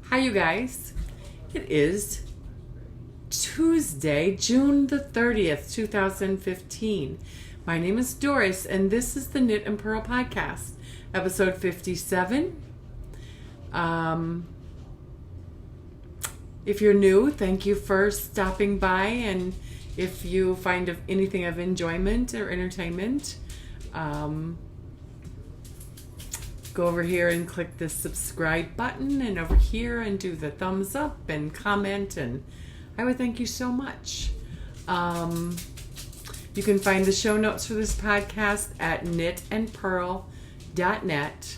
Hi, you guys. It is Tuesday, June the 30th, 2015. My name is Doris, and this is the Knit and Purl Podcast, episode 57. If you're new, thank you for stopping by, and if you find anything of enjoyment or entertainment, go over here and click the subscribe button, and over here and do the thumbs up and comment, and I would thank you so much. You can find the show notes for this podcast at knitandpurl.net,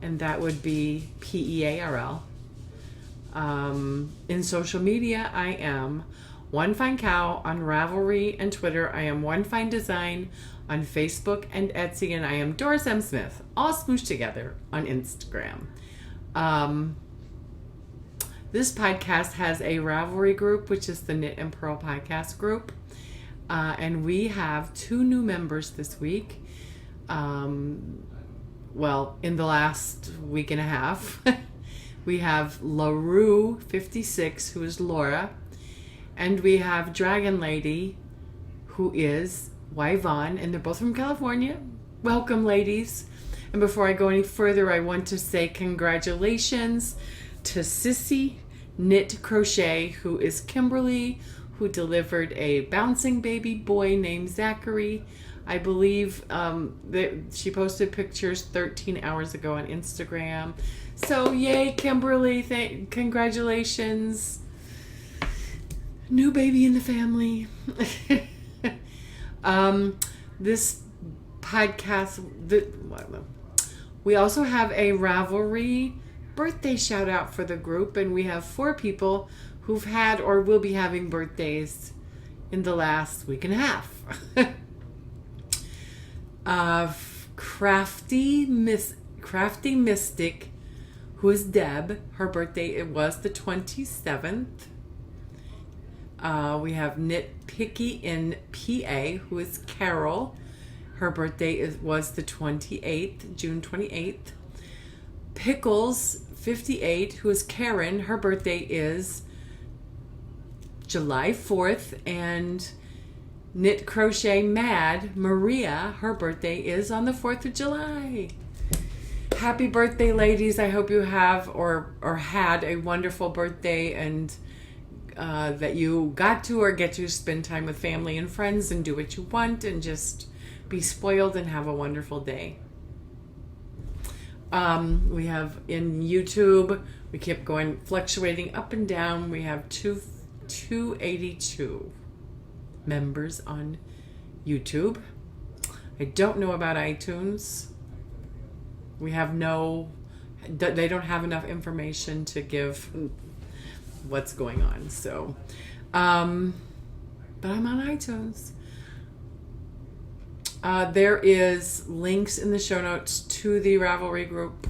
and that would be Pearl. In social media, I am One Fine Cow on Ravelry and Twitter. I am One Fine Design on Facebook and Etsy, and I am Doris M. Smith, all smooshed together on Instagram. This podcast has a Ravelry group, which is the Knit and Purl Podcast group, and we have 2 new members this week. In the last week and a half. We have LaRue56, who is Laura, and we have Dragon Lady, who is Yvonne, and they're both from California. Welcome, ladies. And before I go any further, I want to say congratulations to Sissy Knit Crochet, who is Kimberly, who delivered a bouncing baby boy named Zachary. I believe that she posted pictures 13 hours ago on Instagram. So yay, Kimberly, congratulations. New baby in the family. This podcast, we also have a Ravelry birthday shout out for the group, and we have 4 people who've had or will be having birthdays in the last week and a half. Crafty Mystic, who is Deb. Her birthday, it was the 27th. We have Nitpicky in PA, who is Carol. Her birthday was the 28th, June 28th. Pickles 58, who is Karen. Her birthday is July 4th. And Knit Crochet Mad Maria, her birthday is on the 4th of July. Happy birthday, ladies. I hope you have or had a wonderful birthday, and that you got to or get to spend time with family and friends and do what you want and just be spoiled and have a wonderful day. We have in YouTube, we keep going, fluctuating up and down. We have 282 members on YouTube. I don't know about iTunes. They don't have enough information to give what's going on. So, but I'm on iTunes. There is links in the show notes to the Ravelry group.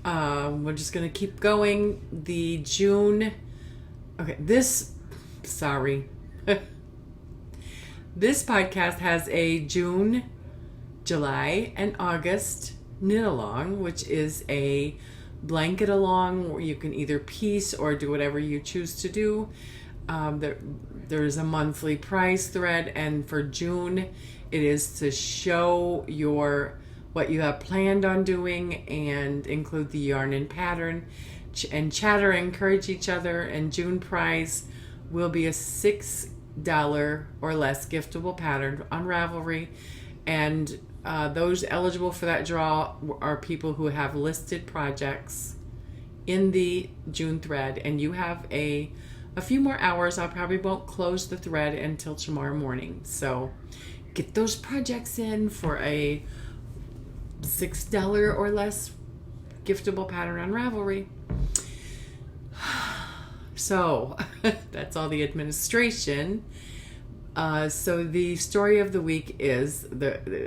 We're just going to keep going. This podcast has a June, July, and August knit along, which is a blanket along where you can either piece or do whatever you choose to do. There's a monthly price thread, and for June it is to show what you have planned on doing and include the yarn and pattern and chatter, encourage each other. And June prize will be a $6 or less giftable pattern on Ravelry, and those eligible for that draw are people who have listed projects in the June thread, and you have a few more hours. I probably won't close the thread until tomorrow morning, so get those projects in for a $6 or less giftable pattern on Ravelry. So that's all the administration. So the story of the week is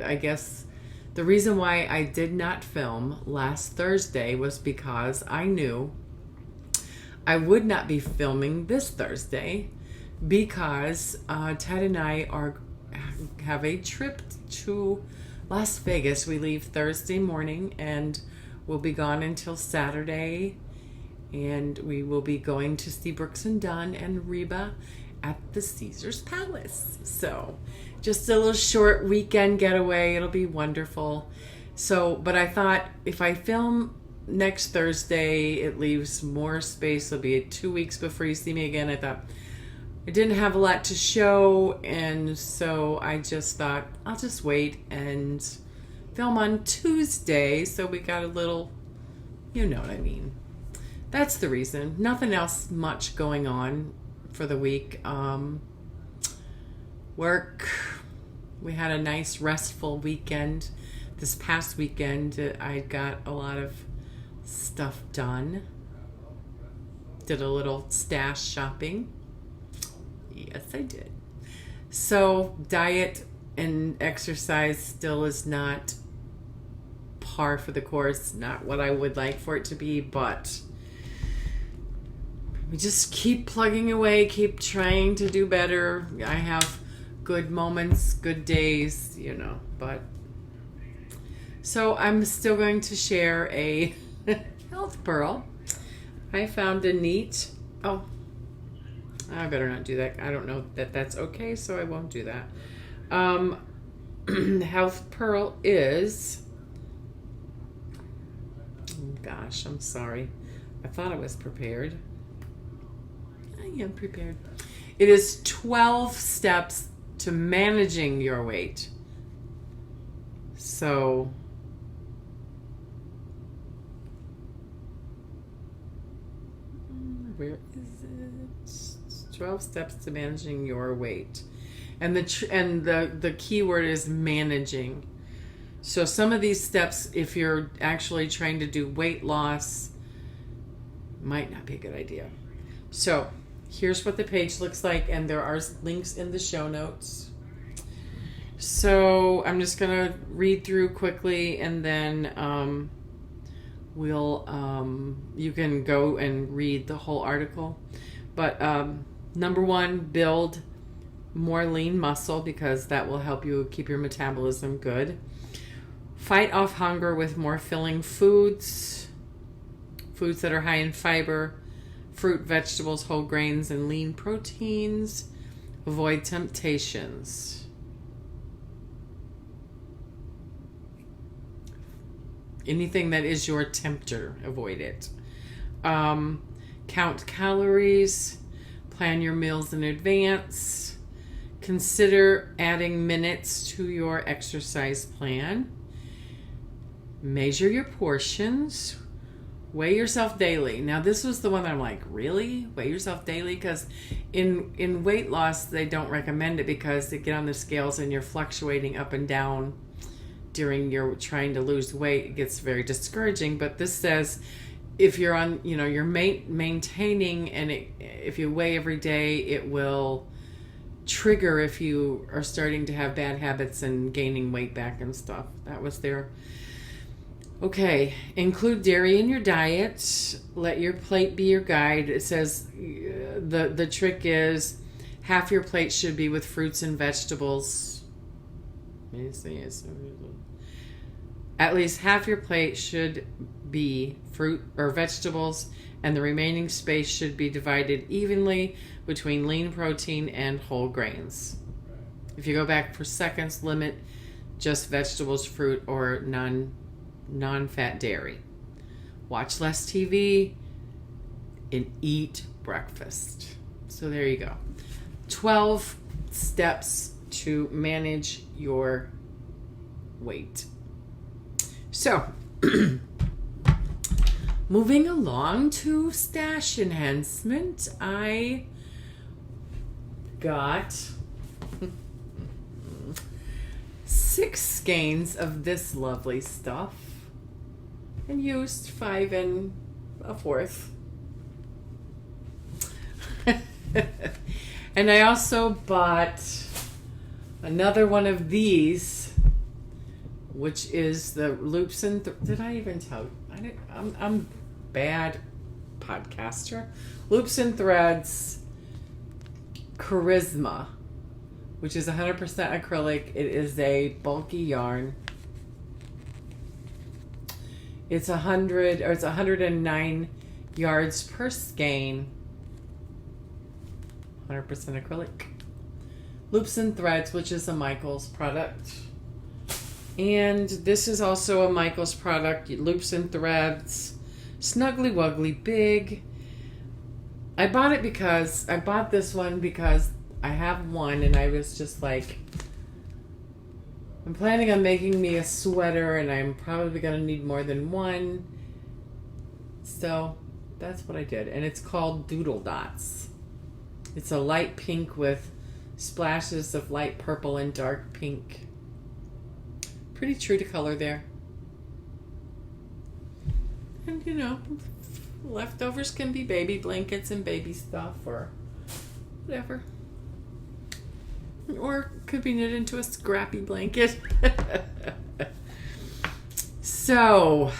I guess the reason why I did not film last Thursday was because I knew I would not be filming this Thursday because Ted and I have a trip to Las Vegas. We leave Thursday morning and we'll be gone until Saturday And we will be going to see Brooks and Dunn and Reba at the Caesars Palace. So just a little short weekend getaway. It'll be wonderful. So, but I thought if I film next Thursday, it leaves more space. It'll be 2 weeks before you see me again. I thought I didn't have a lot to show, and so I just thought I'll just wait and film on Tuesday, so we got a little, you know what I mean. That's the reason. Nothing else much going on for the week. Work. We had a nice restful weekend. This past weekend, I got a lot of stuff done. Did a little stash shopping. Yes, I did. So diet and exercise still is not par for the course, not what I would like for it to be, but we just keep plugging away, keep trying to do better. I have good moments, good days, but so I'm still going to share a health pearl. I found a neat, I better not do that. I don't know that that's okay, so I won't do that. The health pearl is, gosh, I'm sorry. I thought I was prepared. I am prepared. It is 12 steps to managing your weight. So, where is it? 12 steps to managing your weight. And the key word is managing. So some of these steps, if you're actually trying to do weight loss, might not be a good idea. So here's what the page looks like, and there are links in the show notes. So I'm just going to read through quickly, and then you can go and read the whole article. But number 1, build more lean muscle, because that will help you keep your metabolism good. Fight off hunger with more filling foods that are high in fiber, fruit, vegetables, whole grains, and lean proteins. Avoid temptations. Anything that is your tempter, avoid it. Count calories. Plan your meals in advance. Consider adding minutes to your exercise plan. Measure your portions. Weigh yourself daily. Now, this was the one that I'm like, really? Weigh yourself daily? Because in weight loss, they don't recommend it, because they get on the scales and you're fluctuating up and down during your trying to lose weight. It gets very discouraging. But this says if you're on, you're maintaining, and if you weigh every day, it will trigger if you are starting to have bad habits and gaining weight back and stuff. That was there. Okay, include dairy in your diet. Let your plate be your guide. It says the trick is half your plate should be with fruits and vegetables. At least half your plate should be fruit or vegetables, and the remaining space should be divided evenly between lean protein and whole grains. If you go back for seconds, limit just vegetables, fruit, or non-fat dairy. Watch less TV and eat breakfast. So there you go. 12 steps to manage your weight. So, moving along to stash enhancement, I got 6 skeins of this lovely stuff and used 5 1/4. And I also bought another one of these, which is the Loops and did I even tell? I'm bad podcaster. Loops and Threads Charisma, which is 100% acrylic. It is a bulky yarn. It's 109 yards per skein, 100% acrylic. Loops and Threads, which is a Michaels product. And this is also a Michaels product, Loops and Threads, Snuggly Wuggly Big. I bought this one because I have one and I was just like, I'm planning on making me a sweater and I'm probably going to need more than one. So that's what I did. And it's called Doodle Dots. It's a light pink with splashes of light purple and dark pink. Pretty true to color there. And you know, leftovers can be baby blankets and baby stuff or whatever. Or could be knit into a scrappy blanket. So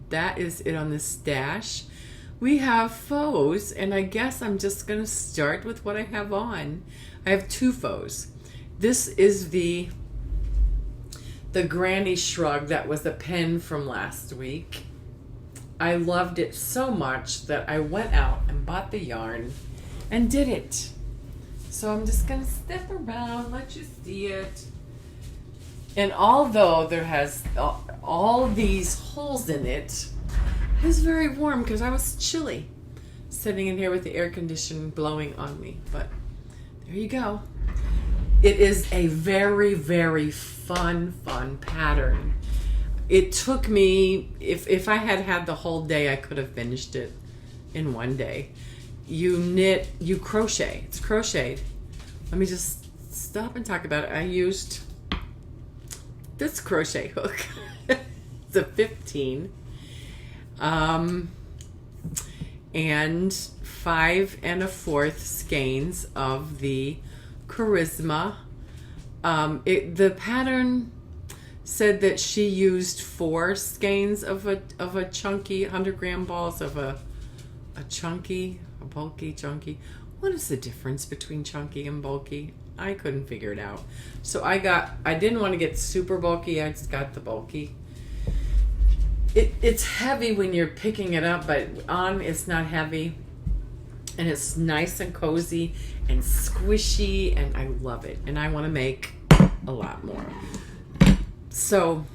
that is it on the stash. We have faux, and I guess I'm just going to start with what I have on. I have two faux. This is the Granny Shrug that was a pen from last week. I loved it so much that I went out and bought the yarn and did it. So I'm just going to step around, let you see it. And although there has all these holes in it, it was very warm because I was chilly sitting in here with the air conditioning blowing on me. But there you go. It is a very, very fun pattern. It took me, if I had the whole day, I could have finished it in one day. You crochet. It's crocheted. Let me just stop and talk about it. I used this crochet hook. It's a 15. And 5 1/4 skeins of the Charisma. The pattern said that she used 4 skeins of a chunky 100-gram balls of a bulky chunky. What is the difference between chunky and bulky? I couldn't figure it out. So I didn't want to get super bulky. I just got the bulky. It's heavy when you're picking it up, but on it's not heavy. And it's nice and cozy and squishy, and I love it. And I want to make a lot more. So,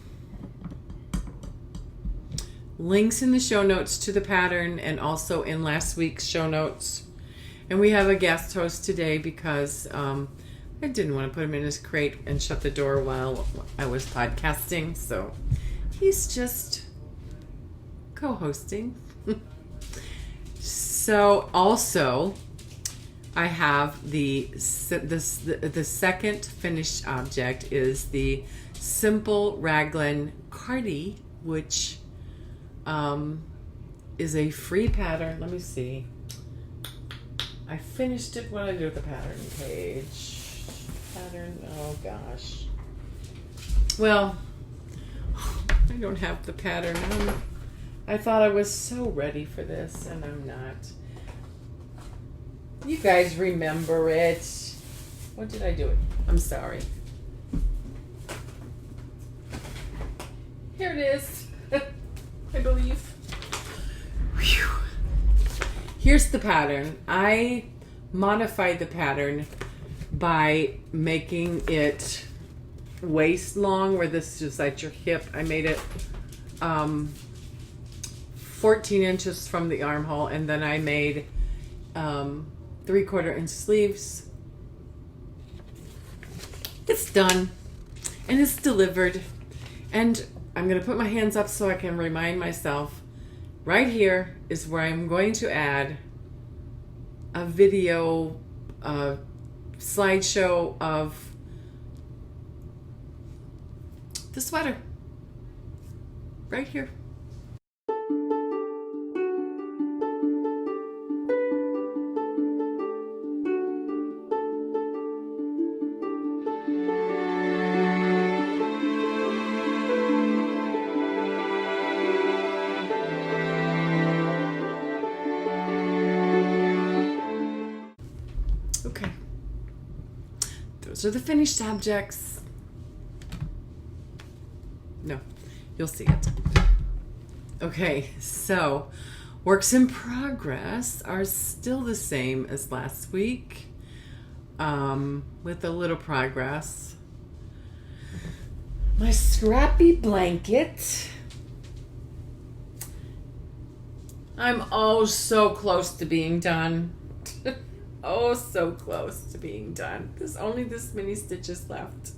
links in the show notes to the pattern and also in last week's show notes. And we have a guest host today because I didn't want to put him in his crate and shut the door while I was podcasting. So, he's just co-hosting. So also, I have the second finished object is the Simple Raglan Cardi, which is a free pattern. Let me see. I finished it. What did I do with the pattern page? Pattern. Oh gosh. Well, I don't have the pattern. I thought I was so ready for this, and I'm not. You guys remember it. What did I do it? I'm sorry. Here it is. I believe. Whew. Here's the pattern. I modified the pattern by making it waist long, where this is at your hip. I made it 14 inches from the armhole, and then I made 3/4 inch sleeves. It's done and it's delivered, and I'm going to put my hands up so I can remind myself. Right here is where I'm going to add a video slideshow of the sweater. Right here. Okay. Those are the finished objects. No, you'll see it. Okay, so Works in progress are still the same as last week, with a little progress. My scrappy blanket. I'm oh so close to being done. Oh, so close to being done. There's only this many stitches left.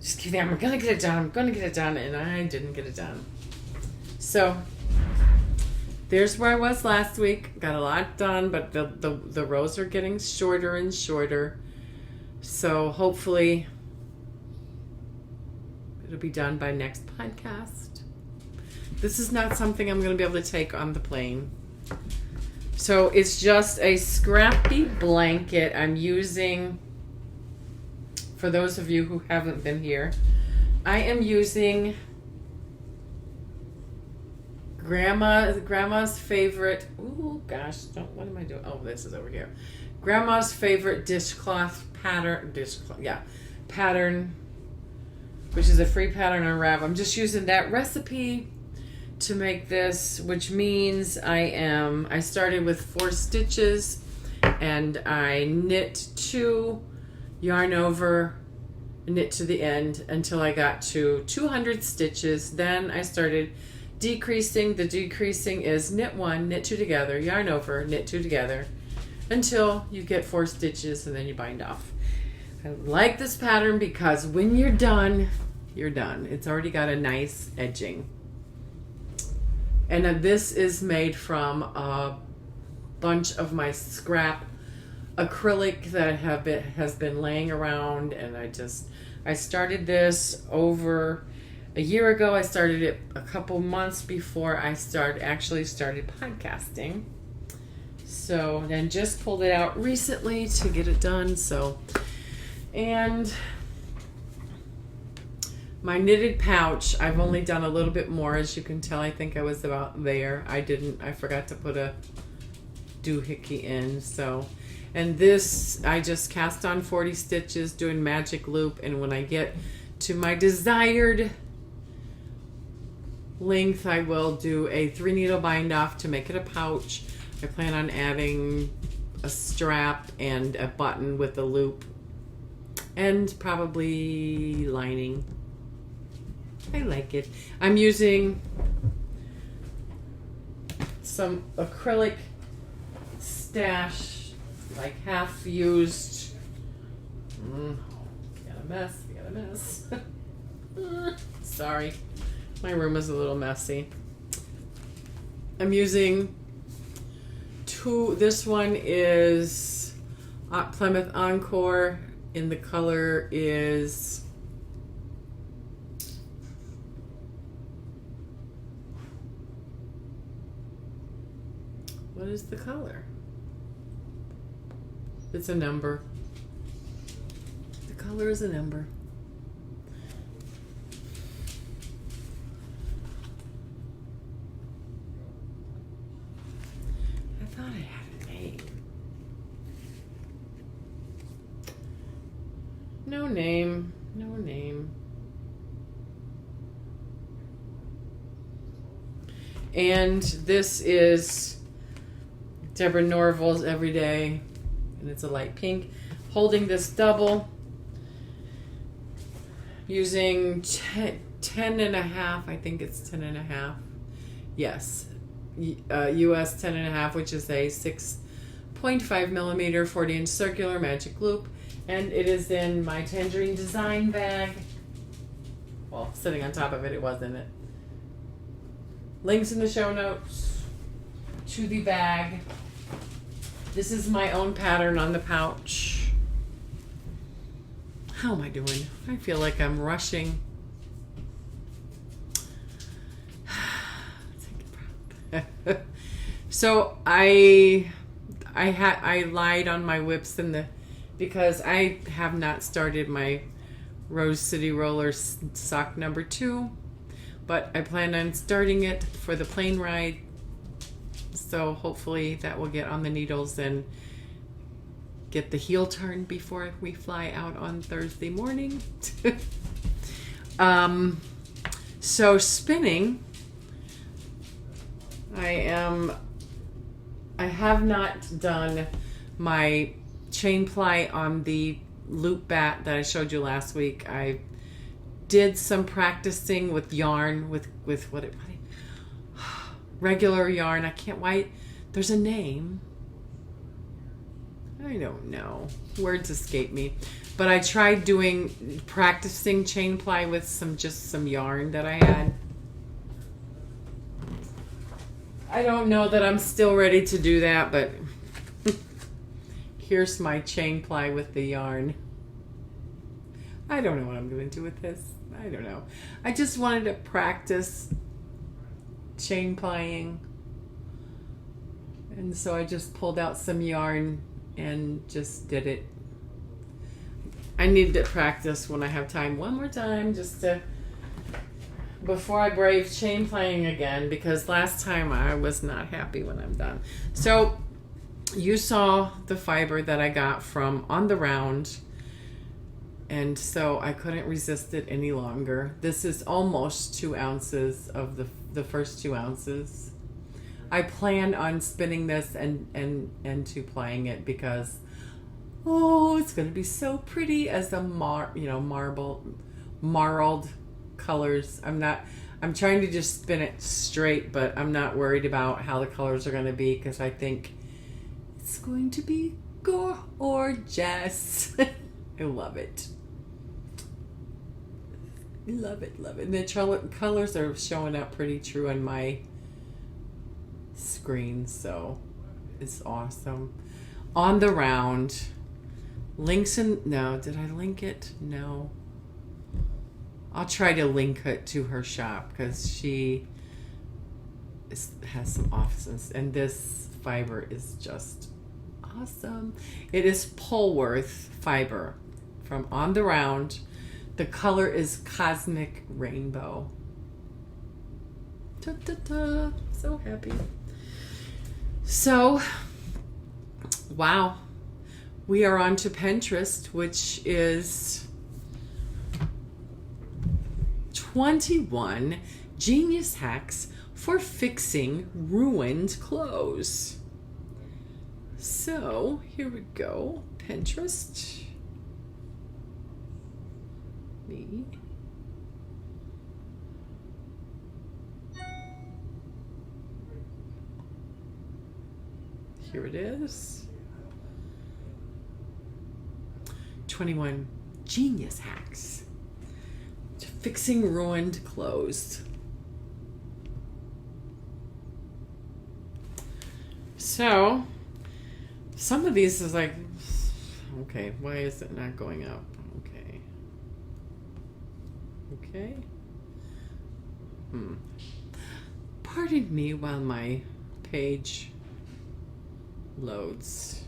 Just kidding. I'm gonna get it done. And I didn't get it done. So there's where I was last week. Got a lot done, but the rows are getting shorter and shorter. So hopefully it'll be done by next podcast. This is not something I'm going to be able to take on the plane. So it's just a scrappy blanket I'm using. For those of you who haven't been here, I am using Grandma's favorite. Oh gosh, what am I doing? Oh, this is over here. Grandma's favorite dishcloth pattern. Pattern, which is a free pattern on Rav. I'm just using that recipe to make this, which means I started with 4 stitches and I knit 2, yarn over, knit to the end until I got to 200 stitches. Then I started decreasing. The decreasing is knit 1, knit 2 together, yarn over, knit 2 together until you get 4 stitches and then you bind off. I like this pattern because when you're done, you're done. It's already got a nice edging. And this is made from a bunch of my scrap acrylic that has been laying around, and I started this over a year ago. I started it a couple months before I actually started podcasting. So then just pulled it out recently to get it done. And my knitted pouch, I've only done a little bit more. As you can tell, I think I was about there. I forgot to put a doohickey in. And this, I just cast on 40 stitches doing magic loop. And when I get to my desired length, I will do a 3 needle bind off to make it a pouch. I plan on adding a strap and a button with a loop and probably lining. I like it. I'm using some acrylic stash, like half used. Got a mess. Sorry. My room is a little messy. I'm using 2. This one is Plymouth Encore, and the color is what is the color? It's a number. The color is a number. I thought I had a name. No name. No name. And this is Deborah Norville's Everyday, and it's a light pink. Holding this double, using 10 and a half, I think it's 10 and a half. Yes, US 10 and a half, which is a 6.5 millimeter 40-inch circular magic loop. And it is in my Tangerine Design bag. Well, sitting on top of it, it was in it. Links in the show notes to the bag. This is my own pattern on the pouch. How am I doing? I feel like I'm rushing. Take a breath. So I lied on my whips because I have not started my Rose City Roller sock number 2, but I plan on starting it for the plane ride. So hopefully that will get on the needles and get the heel turn before we fly out on Thursday morning. So spinning, I have not done my chain ply on the loop bat that I showed you last week. I did some practicing with yarn, with what regular yarn. I can't, why, there's a name. I don't know. Words escape me. But I tried practicing chain ply with some yarn that I had. I don't know that I'm still ready to do that, but here's my chain ply with the yarn. I don't know what I'm going to do with this. I don't know. I just wanted to practice chain plying. And so I just pulled out some yarn and just did it. I need to practice when I have time one more time before I brave chain plying again, because last time I was not happy when I'm done. So you saw the fiber that I got from On the Round, and so I couldn't resist it any longer. This is almost 2 ounces of the first 2 ounces. I plan on spinning this and two-plying it because it's going to be so pretty as the marled colors. I'm trying to just spin it straight, but I'm not worried about how the colors are going to be because I think it's going to be gorgeous. I love it. Love it, love it. And the colors are showing up pretty true on my screen, so it's awesome. On the Round. Links no, did I link it? No. I'll try to link it to her shop because she has some offices, and this fiber is just awesome. It is Polworth fiber from On the Round. The color is Cosmic Rainbow. Ta-ta-ta. So happy. So, wow. We are on to Pinterest, which is 21 genius hacks for fixing ruined clothes. So, here we go. Pinterest. Me. Here it is. 21 genius hacks to fixing ruined clothes. So, some of these is like, okay, why is it not going up? Okay. Pardon me while my page loads.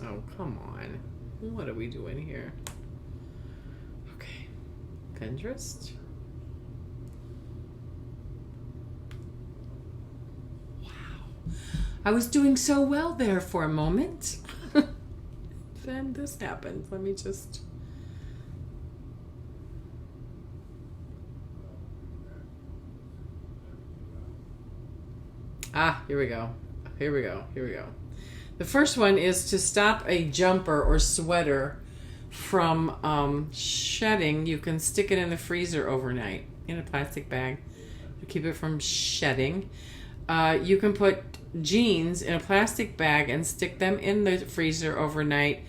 Oh, come on. What are we doing here? Okay. Pinterest. Wow. I was doing so well there for a moment. Then this happened. Let me just... here we go. Here we go. The first one is to stop a jumper or sweater from shedding. You can stick it in the freezer overnight in a plastic bag to keep it from shedding. You can put jeans in a plastic bag and stick them in the freezer overnight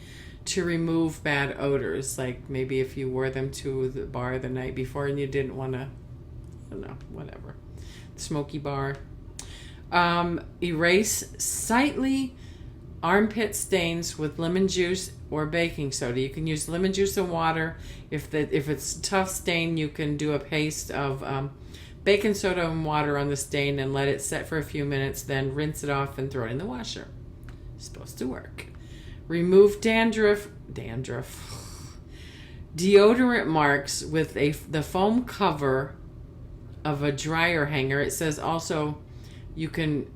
to remove bad odors. Like maybe if you wore them to the bar the night before and you didn't want to, I don't know, whatever. Smoky bar. Erase sightly armpit stains with lemon juice or baking soda. You can use lemon juice and water. If it's a tough stain, you can do a paste of baking soda and water on the stain and let it set for a few minutes, then rinse it off and throw it in the washer. It's supposed to work. Remove dandruff. Deodorant marks with the foam cover of a dryer hanger. It says also you can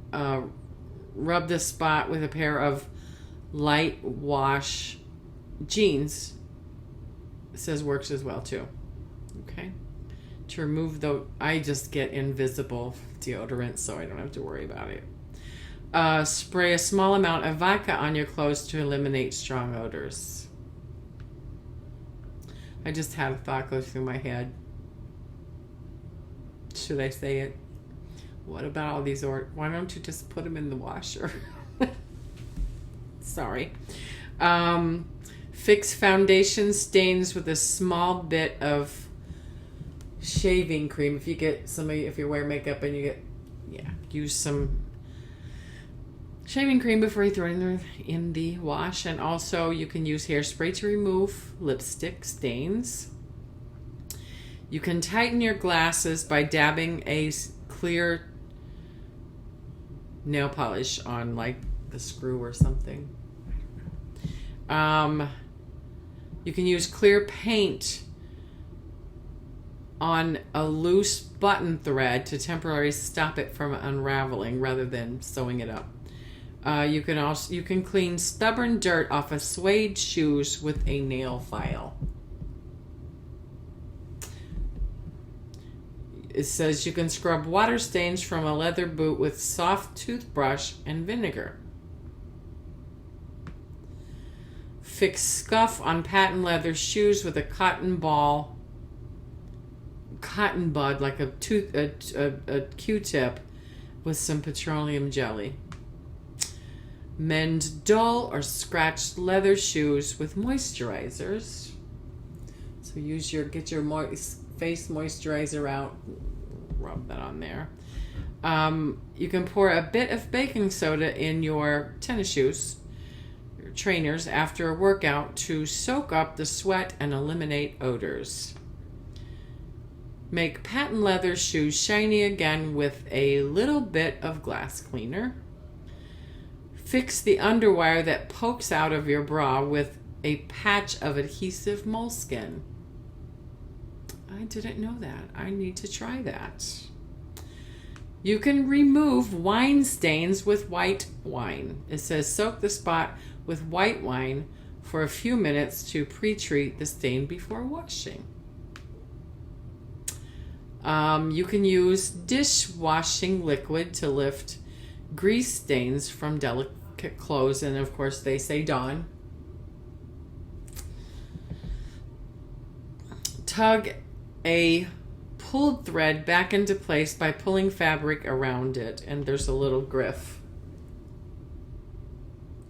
rub this spot with a pair of light wash jeans. It says works as well too. Okay. to remove I just get invisible deodorant, so I don't have to worry about it. Spray a small amount of vodka on your clothes to eliminate strong odors. I just had a thought go through my head. Should I say it? What about all these why don't you just put them in the washer? Sorry. Fix foundation stains with a small bit of shaving cream. If you get if you wear makeup and you use some shaving cream before you throw it in the wash. And also you can use hairspray to remove lipstick stains. You can tighten your glasses by dabbing a clear nail polish on like the screw or something. You can use clear paint on a loose button thread to temporarily stop it from unraveling rather than sewing it up. You can clean stubborn dirt off of suede shoes with a nail file. It says you can scrub water stains from a leather boot with soft toothbrush and vinegar. Fix scuff on patent leather shoes with a cotton bud, like a Q-tip, with some petroleum jelly. Mend dull or scratched leather shoes with moisturizers. So get your face moisturizer out, rub that on there. You can pour a bit of baking soda in your tennis shoes, your trainers, after a workout to soak up the sweat and eliminate odors. Make patent leather shoes shiny again with a little bit of glass cleaner. Fix the underwire that pokes out of your bra with a patch of adhesive moleskin. I didn't know that. I need to try that. You can remove wine stains with white wine. It says soak the spot with white wine for a few minutes to pre-treat the stain before washing. You can use dishwashing liquid to lift grease stains from delicate clothes, and of course they say Dawn. Tug a pulled thread back into place by pulling fabric around it, and there's a little griff.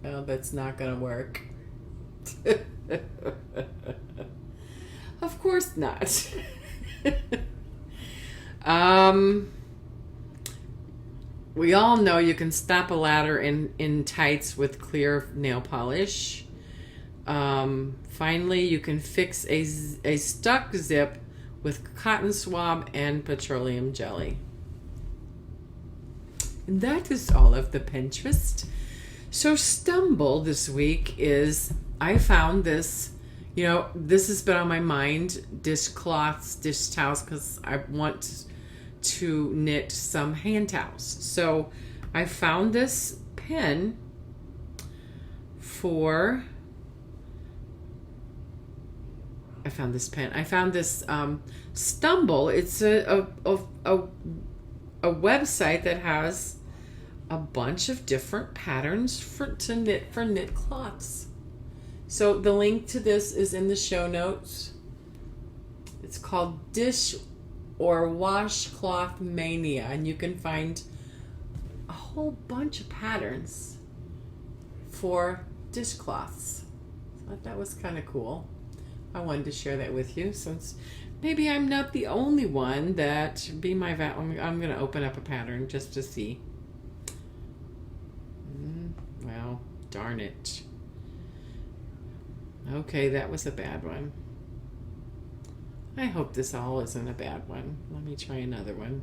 Oh, that's not gonna work. Of course not. We all know you can stop a ladder in tights with clear nail polish. Finally, you can fix a stuck zip with cotton swab and petroleum jelly. And that is all of the Pinterest. So Stumble this week is, I found this, this has been on my mind, dishcloths, dish towels, because I want to knit some hand towels. So I found this pen I found this Stumble. It's a website that has a bunch of different patterns to knit for knit cloths. So the link to this is in the show notes. It's called Dish or Washcloth Mania, and you can find a whole bunch of patterns for dishcloths. So I thought that was kind of cool. I wanted to share that with you, since maybe I'm not the only one that I'm going to open up a pattern just to see. Well, darn it. Okay, that was a bad one. I hope this all isn't a bad one. Let me try another one.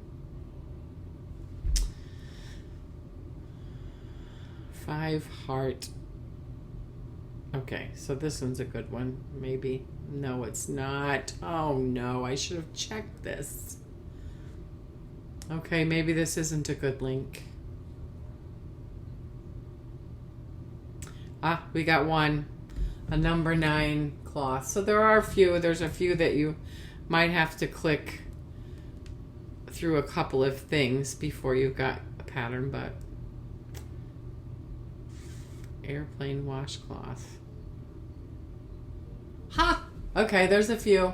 5 heart. Okay, so this one's a good one, maybe. No, it's not. Oh no, I should have checked this. Okay, maybe this isn't a good link. We got one. A number 9 cloth. So there's a few that you might have to click through a couple of things before you got a pattern, but airplane washcloth. Ha! Okay, there's a few.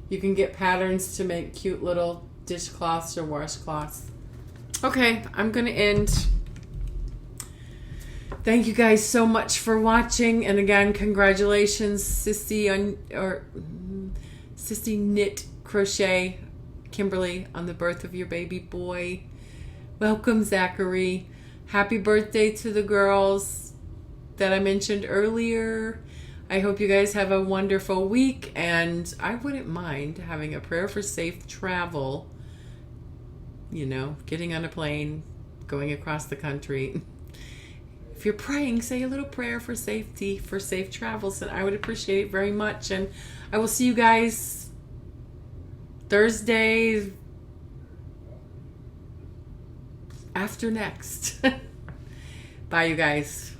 You can get patterns to make cute little dishcloths or washcloths. Okay, I'm going to end. Thank you guys so much for watching. And again, congratulations, Sissy Knit Crochet Kimberly, on the birth of your baby boy. Welcome, Zachary. Happy birthday to the girls that I mentioned earlier. I hope you guys have a wonderful week, and I wouldn't mind having a prayer for safe travel. You know, getting on a plane, going across the country. If you're praying, say a little prayer for safety, for safe travels, and I would appreciate it very much. And I will see you guys Thursday after next. Bye, you guys.